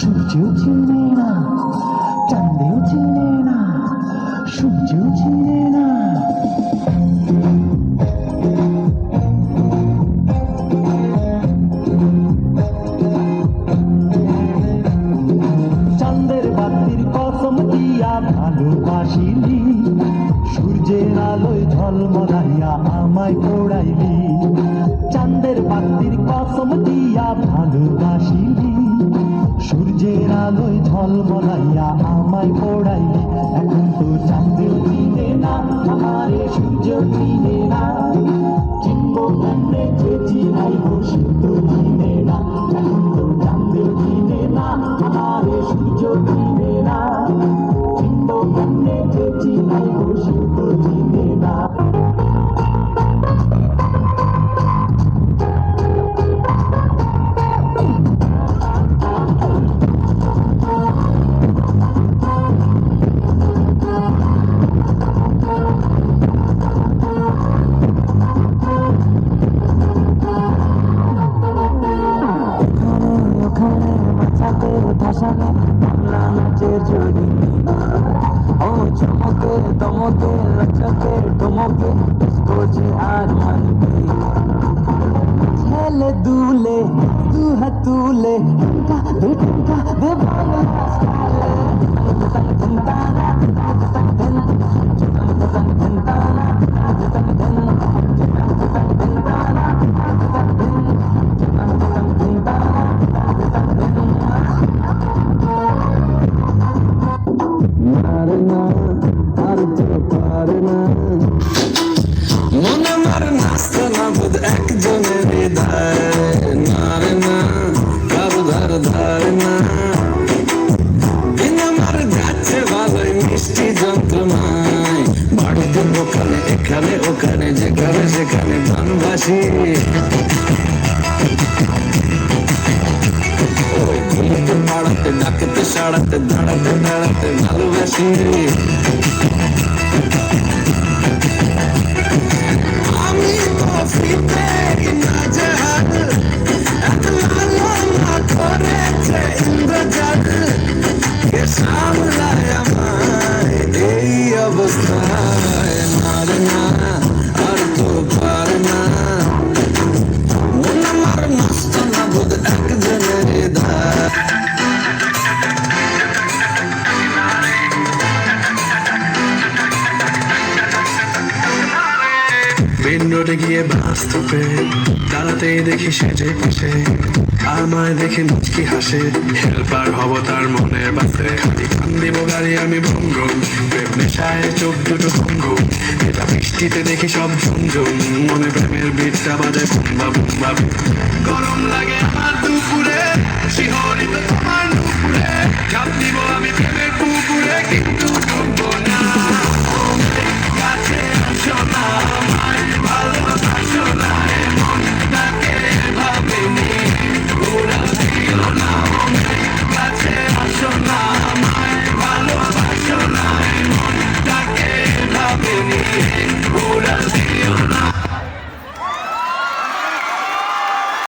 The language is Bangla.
সূর্যও চিনে না, চাঁদেও চিনে না, সূর্যও চিনে না। চাঁদের বাতির কসম দিয়া ভালোবাসিলি, সূর্যের আলোয় ঝলমলাইয়া আমায় পোড়াইলি। চাঁদের বাতির কসম দিয়া ভালোবাসিলি, সূর্যের আলোয় ঝলমলাইয়া আমায় পোড়াইলি। এখন তো চাঁদেও চিনে না আমারে, সূর্যও চিনে না। চিনবো কেমনে যে চিনাইব সে তো চিনে না। এখন তো চাঁদেও চিনে না আমারে, সূর্যও চিনে না। চিনবো কেমনে যে চিনাইব সে তো চিনে না। ভাসানে বাংলা নাচের জড়ি, ও চমকে দমকে লচকে টমকে বোঝে আর মানবে। ছেলে দুলে দু হাত তুলে দে ভালো আর তো পারে না মন আমার নাস্তা না বোধ একজনের হৃদয়। নারে না কারো ধারে না, দিন আমার যাচ্ছে ভালোই মিষ্টি যন্ত্রণায়। বাড়িতে ওখানে এখানে ওখানে যেখানে সেখানে গানবাসী। ওই গুলিতে পাড়াতে ডাকতে সাড়াতে দাঁড়াতে দাঁড়াতে ভালোবাসি। আমি তো ফিতে না জাহাজ, এত লালনা করেছে ইন্দ্রজাল। কে সামলায় আমায় এই অবস্থায়? নারে না আর তো পারে না মন আমার নষ্ট না বোধ একজনের হৃদয়। মেন রোডে গিয়ে বাস থুপে দাঁড়াতেই দেখি সেজে পিছে আমায় দেখে মুচকি হাসে। হেল্পার হব তার মনের বাসে, খালি কান দিব গাড়ি আমি ভঙ্গম। প্রেম নেশায় চোখ দুটো ভঙ্গম, এটা বৃষ্টিতে দেখি সব ঝুমঝুম। মনে প্রেমের বিটটা বাজে বুম্বা বুম্বা। গরম লাগে আমার দুপুরে, শিহরিত তোমার নুপুরে। ঝাঁপ দিব আমি প্রেমের পুকুরে, কিন্তু